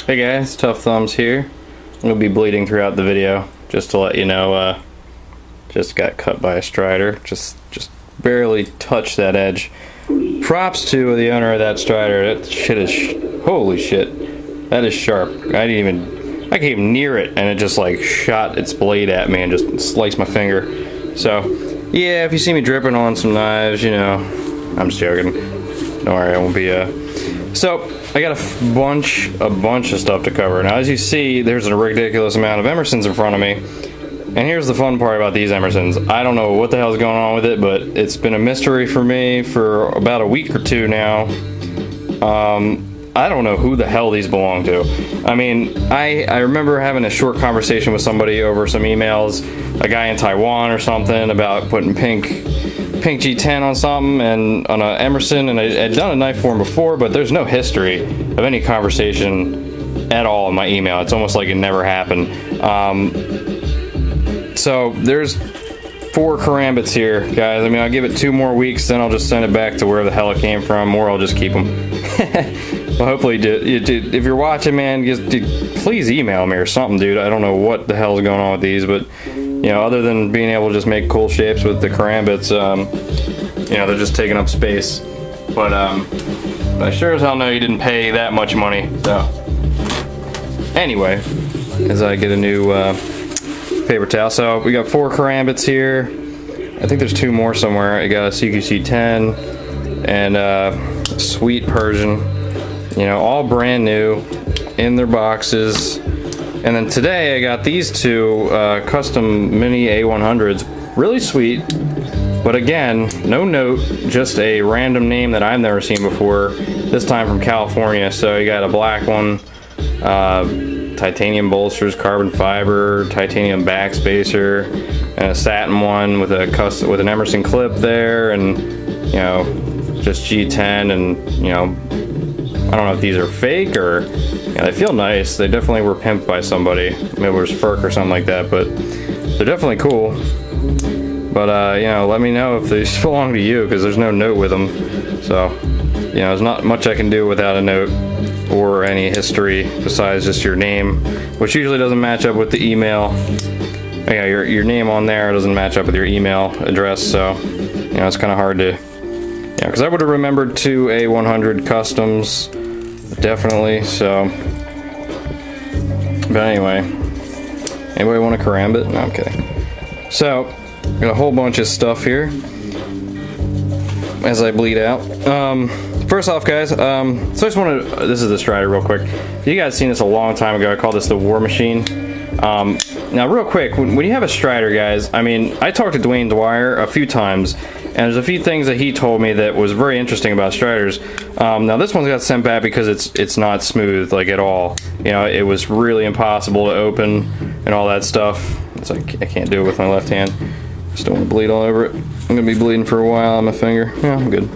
Hey guys, Tough Thumbs here. I'm going to be bleeding throughout the video, just to let you know, just got cut by a strider. Just barely touched that edge. Props to the owner of that strider. That shit is, holy shit. That is sharp. I came near it and it just like shot its blade at me and just sliced my finger. So, yeah, if you see me dripping on some knives, you know, I'm just joking. Don't worry, I won't be, So, I got a bunch of stuff to cover. Now, as you see, there's a ridiculous amount of Emersons in front of me. And here's the fun part about these Emersons. I don't know what the hell's going on with it, but it's been a mystery for me for about a week or two now. I don't know who the hell these belong to. I mean, I remember having a short conversation with somebody over some emails, a guy in Taiwan or something, about putting pink G10 on something and on an Emerson, and I'd done a knife for him before, but there's no history of any conversation at all in my email. It's almost like it never happened. So there's 4 karambits here, guys. I mean, I'll give it 2 more weeks, then I'll just send it back to where the hell it came from, or I'll just keep them. Well, hopefully, if you're watching, man, please email me or something, dude. I don't know what the hell's going on with these, but you know, other than being able to just make cool shapes with the karambits, you know, they're just taking up space. But I sure as hell know you didn't pay that much money. So anyway, as I get a new paper towel, so we got 4 karambits here. I think there's 2 more somewhere. I got a CQC 10 and a sweet Persian. You know, all brand new in their boxes. And then today I got these 2 custom mini A100s. Really sweet, but again, no note, just a random name that I've never seen before, this time from California. So you got a black one, titanium bolsters, carbon fiber, titanium backspacer, and a satin one with an Emerson clip there, and you know, just G10, and you know, I don't know if these are fake or, yeah, they feel nice. They definitely were pimped by somebody. Maybe it was Ferk or something like that, but they're definitely cool. But, you know, let me know if these belong to you, because there's no note with them. So, you know, there's not much I can do without a note or any history besides just your name, which usually doesn't match up with the email. Yeah, your name on there doesn't match up with your email address, so, you know, it's kind of hard to, yeah, because I would have remembered 2 A100 customs, definitely, so. But anyway, anybody want a karambit? No, I'm kidding. So, got a whole bunch of stuff here as I bleed out. First off, guys, so I just want to, this is the strider real quick. You guys seen this a long time ago. I call this the War Machine. Now, real quick, when you have a strider, guys, I mean, I talked to Dwayne Dwyer a few times, and there's a few things that he told me that was very interesting about striders. Now, this one's got sent back because it's not smooth, like, at all. You know, it was really impossible to open and all that stuff. It's like, I can't do it with my left hand. Just don't want to bleed all over it. I'm going to be bleeding for a while on my finger. Yeah, I'm good.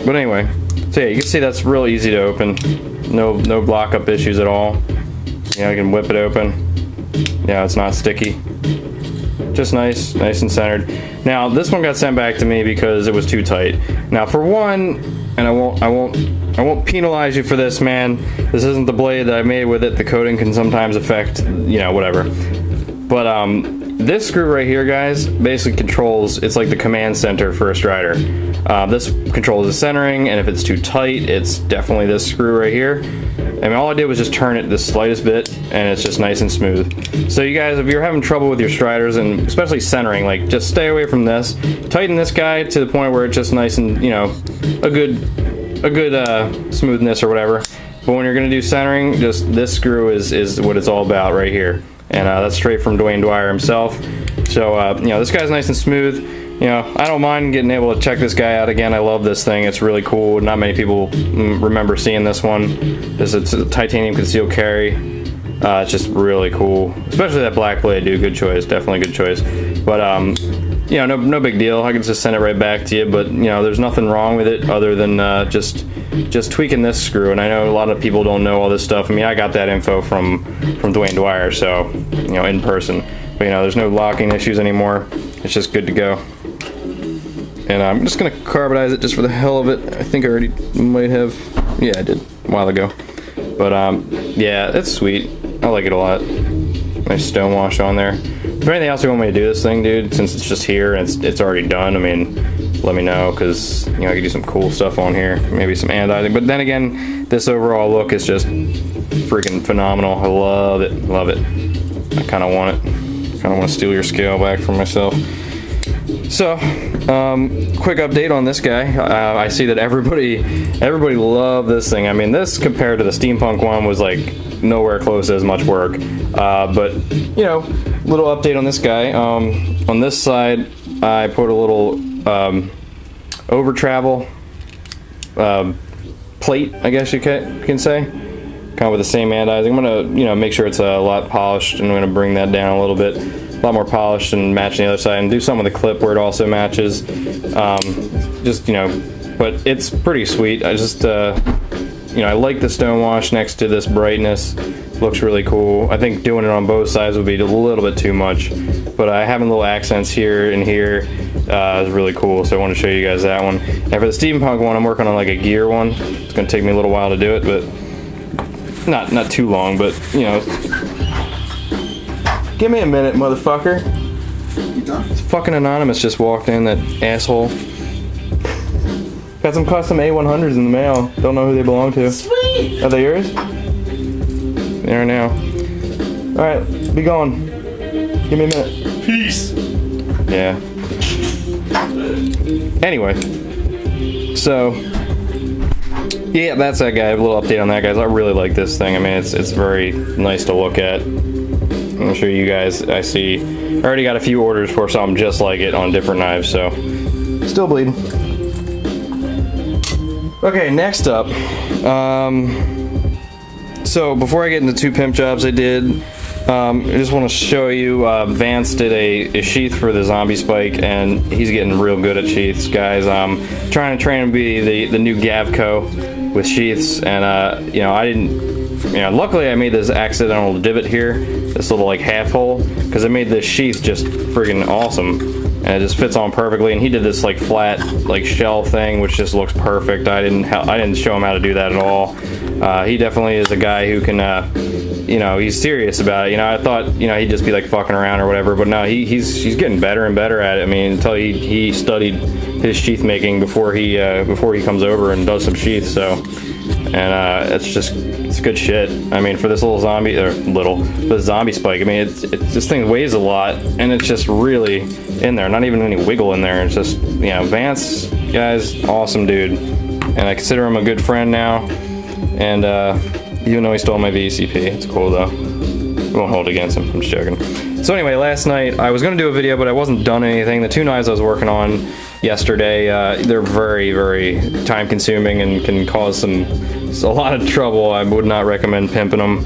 But anyway, so yeah, you can see that's real easy to open. No block up issues at all. You know, you can whip it open. Yeah, it's not sticky. Just nice and centered. Now, this one got sent back to me because it was too tight. Now, for one, and I won't penalize you for this, man. This isn't the blade that I made with it. The coating can sometimes affect, you know, whatever. But this screw right here, guys, basically controls, it's like the command center for a strider. This controls the centering, and if it's too tight, it's definitely this screw right here. I mean, all I did was just turn it the slightest bit, and it's just nice and smooth. So you guys, if you're having trouble with your striders, and especially centering, like, just stay away from this. Tighten this guy to the point where it's just nice and, you know, a good smoothness or whatever. But when you're gonna do centering, just this screw is what it's all about right here. And that's straight from Dwayne Dwyer himself. So, you know, this guy's nice and smooth. You know, I don't mind getting able to check this guy out again. I love this thing. It's really cool. Not many people remember seeing this one. It's a titanium concealed carry. It's just really cool. Especially that black blade, dude. Good choice. Definitely good choice. But, you know, no big deal. I can just send it right back to you. But, you know, there's nothing wrong with it other than just tweaking this screw. And I know a lot of people don't know all this stuff. I mean, I got that info from Dwayne Dwyer, so, you know, in person. But, you know, there's no locking issues anymore. It's just good to go. And I'm just going to carbonize it just for the hell of it. I think I already might have, yeah, I did a while ago. But yeah, it's sweet. I like it a lot. Nice stone wash on there. Is there anything else you want me to do this thing, dude? Since it's just here and it's already done, I mean, let me know, because you know I could do some cool stuff on here. Maybe some anodizing. But then again, this overall look is just freaking phenomenal. I love it. Love it. I kind of want it. Kind of want to steal your scale back from myself. So, quick update on this guy. I see that everybody loved this thing. I mean, this compared to the steampunk one was like nowhere close to as much work. But you know, little update on this guy. On this side, I put a little over travel plate, I guess you can say. Kind of with the same anodizing. I'm gonna, make sure it's a lot polished, and I'm gonna bring that down a little bit, a lot more polished, and match the other side, and do some with the clip where it also matches. But it's pretty sweet. I just, I like the stone wash next to this brightness. Looks really cool. I think doing it on both sides would be a little bit too much, but having little accents here and here is really cool. So I want to show you guys that one. And for the steampunk one, I'm working on like a gear one. It's gonna take me a little while to do it, but. Not too long, but give me a minute, motherfucker. You done? It's fucking anonymous just walked in, that asshole. Got some custom A100s in the mail. Don't know who they belong to. Sweet! Are they yours? There now. Alright, be gone. Give me a minute. Peace! Yeah. Anyway. So yeah, that's that guy. A little update on that, guys. I really like this thing. I mean, it's very nice to look at. I'm gonna show you guys. I already got a few orders for something just like it on different knives, so still bleeding. Okay, next up. So before I get into 2 pimp jobs I did, I just want to show you, Vance did a sheath for the zombie spike, and he's getting real good at sheaths, guys. I'm trying to train him to be the new Gavco with sheaths, and I didn't, luckily I made this accidental divot here, this little like half hole, because it made this sheath just friggin' awesome, and it just fits on perfectly. And he did this like flat like shell thing, which just looks perfect. I didn't show him how to do that at all. He definitely is a guy who can, he's serious about it. I thought, he'd just be like fucking around or whatever, but no, he's getting better and better at it. I mean, until he studied his sheath making before he comes over and does some sheaths. So, and it's good shit. I mean, for this little zombie, the zombie spike. I mean, this thing weighs a lot, and it's just really in there. Not even any wiggle in there. It's just, Vance, guys, awesome dude, and I consider him a good friend now. And even though he stole my VCP, it's cool though. We won't hold it against him. I'm just joking. So anyway, last night I was gonna do a video, but I wasn't done anything. The 2 knives I was working on yesterday, they're very, very time consuming and can cause a lot of trouble. I would not recommend pimping them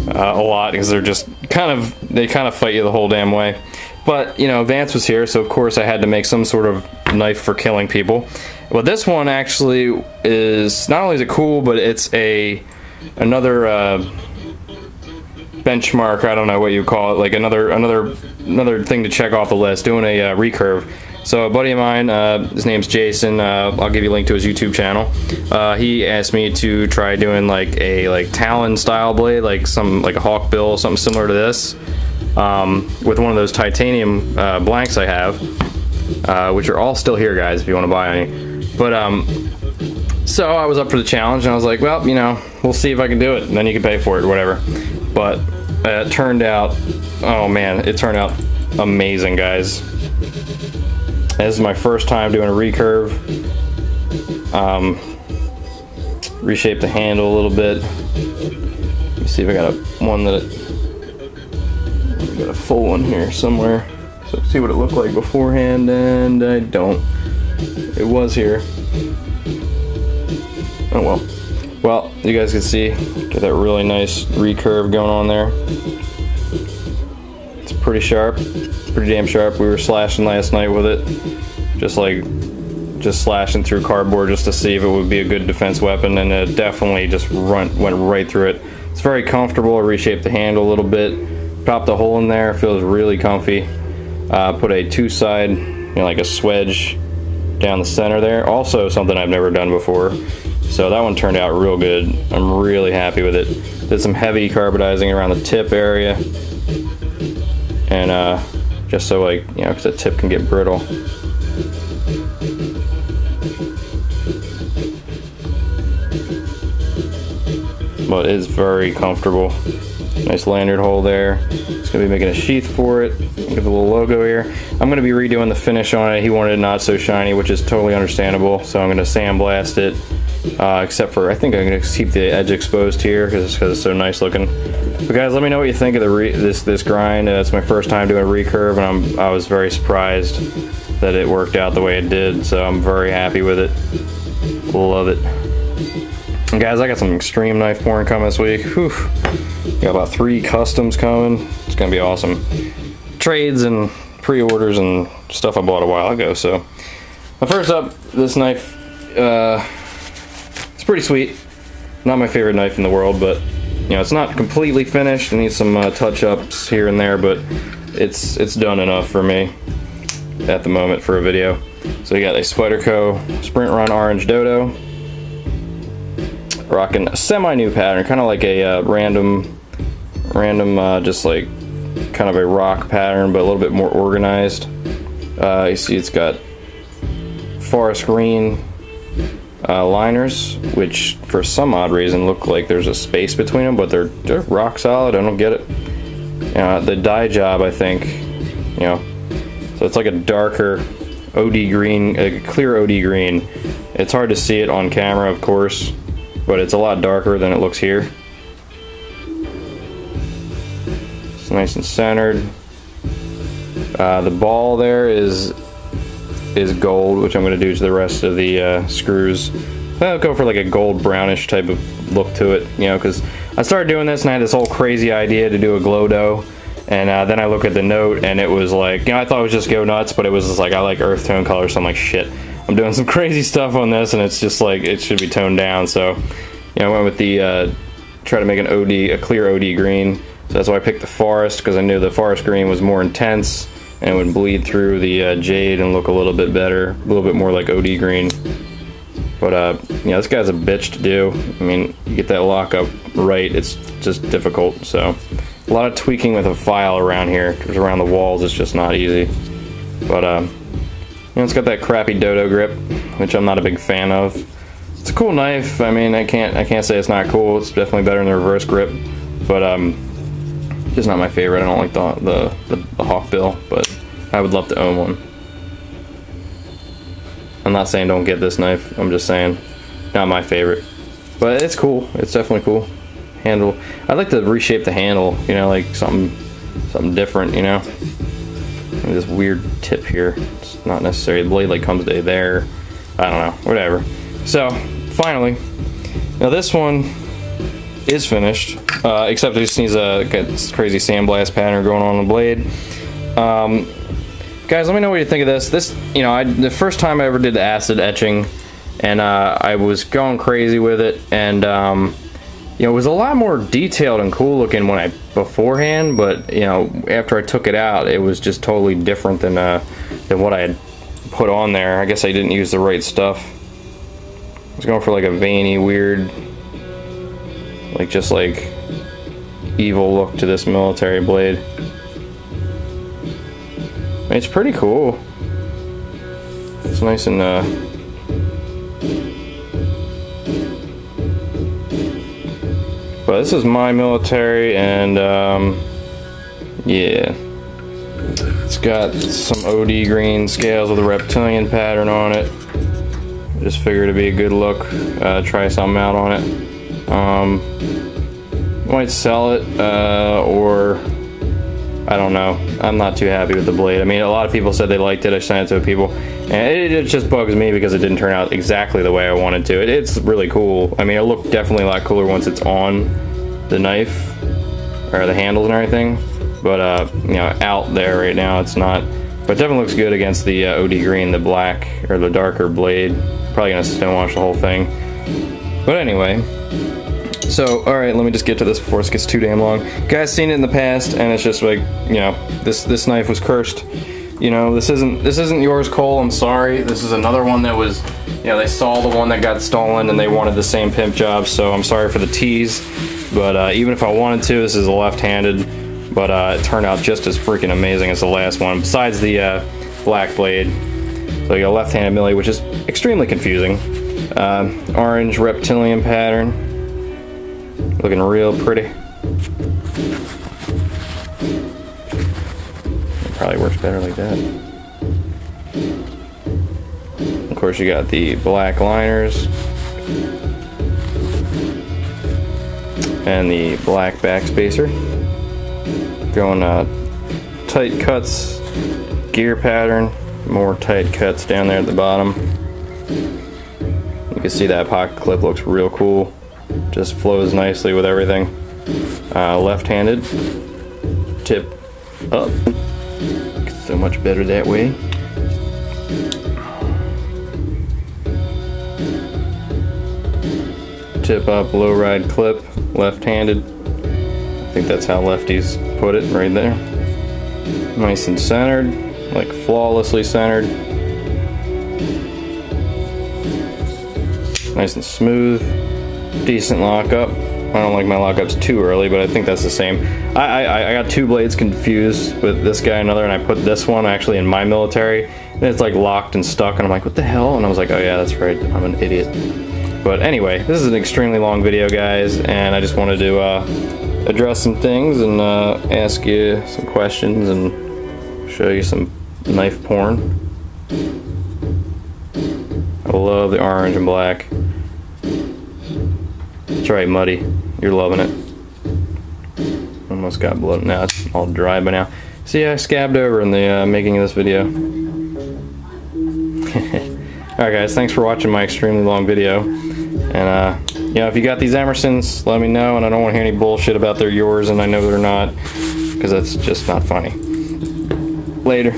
a lot, because they're just they kind of fight you the whole damn way. But Vance was here, so of course I had to make some sort of knife for killing people. Well, this one actually is, not only is it cool, but it's another benchmark. I don't know what you call it, like another thing to check off the list. Doing a recurve. So a buddy of mine, his name's Jason. I'll give you a link to his YouTube channel. He asked me to try doing like a Talon style blade, like a hawk bill, something similar to this, with one of those titanium blanks I have, which are all still here, guys, if you want to buy any. But so I was up for the challenge, and I was like, well, we'll see if I can do it, and then you can pay for it or whatever. But it turned out, oh man, it turned out amazing, guys. This is my first time doing a recurve. Reshape the handle a little bit. Let me see if I got I got a full one here somewhere. So see what it looked like beforehand, and I don't. It was here. Oh well. Well, you guys can see, get that really nice recurve going on there. It's pretty sharp, pretty damn sharp. We were slashing last night with it, just slashing through cardboard just to see if it would be a good defense weapon, and it definitely just went right through it. It's very comfortable. I reshaped the handle a little bit, popped a hole in there, feels really comfy. Put a 2-side, like a swedge down the center there. Also something I've never done before. So that one turned out real good. I'm really happy with it. Did some heavy carbonizing around the tip area. And just so, like, you know, because the tip can get brittle. But it's very comfortable. Nice lanyard hole there. Just gonna be making a sheath for it. Give a little logo here. I'm gonna be redoing the finish on it. He wanted it not so shiny, which is totally understandable. So I'm gonna sandblast it. Except for, I think I'm gonna keep the edge exposed here because it's so nice looking. But guys, let me know what you think of this grind. It's my first time doing a recurve, and I was very surprised that it worked out the way it did. So I'm very happy with it. Love it. And guys, I got some extreme knife pouring coming this week. Whew. Got about 3 customs coming. It's gonna be awesome. Trades and pre-orders and stuff I bought a while ago. So, but first up, this knife. It's pretty sweet. Not my favorite knife in the world, but you know, it's not completely finished. It needs some touch-ups here and there, but it's done enough for me at the moment for a video. So you got a Spyderco Sprint Run Orange Dodo. Rocking a semi-new pattern, kind of like a random, just like kind of a rock pattern, but a little bit more organized. You see it's got forest green liners, which for some odd reason look like there's a space between them, but they're rock solid. I don't get it. The dye job, I think, you know, so it's like a darker OD green, a clear OD green. It's hard to see it on camera, of course, but it's a lot darker than it looks here. It's nice and centered. The ball there is gold, which I'm going to do to the rest of the screws. I'll go for like a gold brownish type of look to it, you know, because I started doing this and I had this whole crazy idea to do a glow dough, and then I look at the note and it was like, you know, I thought it was just go nuts, but it was just like, I like earth tone colors, so I'm like, shit, I'm doing some crazy stuff on this and it's just like, it should be toned down. So, you know, I went with the try to make an OD, a clear OD green. So that's why I picked the forest, because I knew the forest green was more intense and it would bleed through the jade and look a little bit better, a little bit more like OD green. But you know, this guy's a bitch to do. I mean, you get that lockup right, it's just difficult. So a lot of tweaking with a file around here, because around the walls it's just not easy. But you know, it's got that crappy dodo grip, which I'm not a big fan of. It's a cool knife. I mean, I can't say it's not cool. It's definitely better than the reverse grip, but just not my favorite. I don't like the hawkbill, but I would love to own one. I'm not saying don't get this knife. I'm just saying not my favorite, but it's cool. It's definitely cool. Handle. I'd like to reshape the handle. You know, like something different. You know, this weird tip here. It's not necessary. The blade like comes to there. I don't know. Whatever. So finally, now this one is finished, except it just needs a crazy sandblast pattern going on the blade. Guys, let me know what you think of this. This, you know, the first time I ever did the acid etching, and I was going crazy with it, and you know, it was a lot more detailed and cool looking when beforehand, but you know, after I took it out, it was just totally different than what I had put on there. I guess I didn't use the right stuff. I was going for like a veiny, weird, like just like evil look to this military blade. It's pretty cool. It's nice and but this is my military, and yeah, it's got some OD green scales with a reptilian pattern on it. I just figured it'd be a good look. Try something out on it. Might sell it, or I don't know. I'm not too happy with the blade. I mean, a lot of people said they liked it. I sent it to people, and it just bugs me because it didn't turn out exactly the way I wanted to. It's really cool. I mean, it looked definitely a lot cooler once it's on the knife or the handles and everything. But you know, out there right now, it's not. But it definitely looks good against the OD green, the black or the darker blade. Probably gonna stonewash the whole thing. But anyway. So, alright, let me just get to this before it gets too damn long. Guys, seen it in the past, and it's just like, you know, this knife was cursed. You know, this isn't yours, Cole. I'm sorry. This is another one that was, you know, they saw the one that got stolen and they wanted the same pimp job. So I'm sorry for the tease. But even if I wanted to, this is a left-handed. But it turned out just as freaking amazing as the last one. Besides the black blade. So you got a left-handed millie, which is extremely confusing. Orange reptilian pattern. Looking real pretty. It probably works better like that. Of course, you got the black liners. And the black backspacer. Going tight cuts, gear pattern, more tight cuts down there at the bottom. You can see that pocket clip looks real cool. Just flows nicely with everything. Left-handed, tip up. So much better that way. Tip up, low ride clip, left-handed. I think that's how lefties put it, right there. Nice and centered, like flawlessly centered. Nice and smooth. Decent lockup. I don't like my lockups too early, but I think that's the same. I got two blades confused with this guy and another, and I put this one actually in my military, and it's like locked and stuck, and I'm like, what the hell? And I was like, oh yeah, that's right, I'm an idiot. But anyway, this is an extremely long video, guys, and I just wanted to address some things and ask you some questions and show you some knife porn. I love the orange and black. That's right, Muddy. You're loving it. Almost got blood. Now it's all dry by now. See, I scabbed over in the making of this video. Alright guys, thanks for watching my extremely long video. And you know, if you got these Emersons, let me know, and I don't want to hear any bullshit about they're yours and I know they're not, because that's just not funny. Later.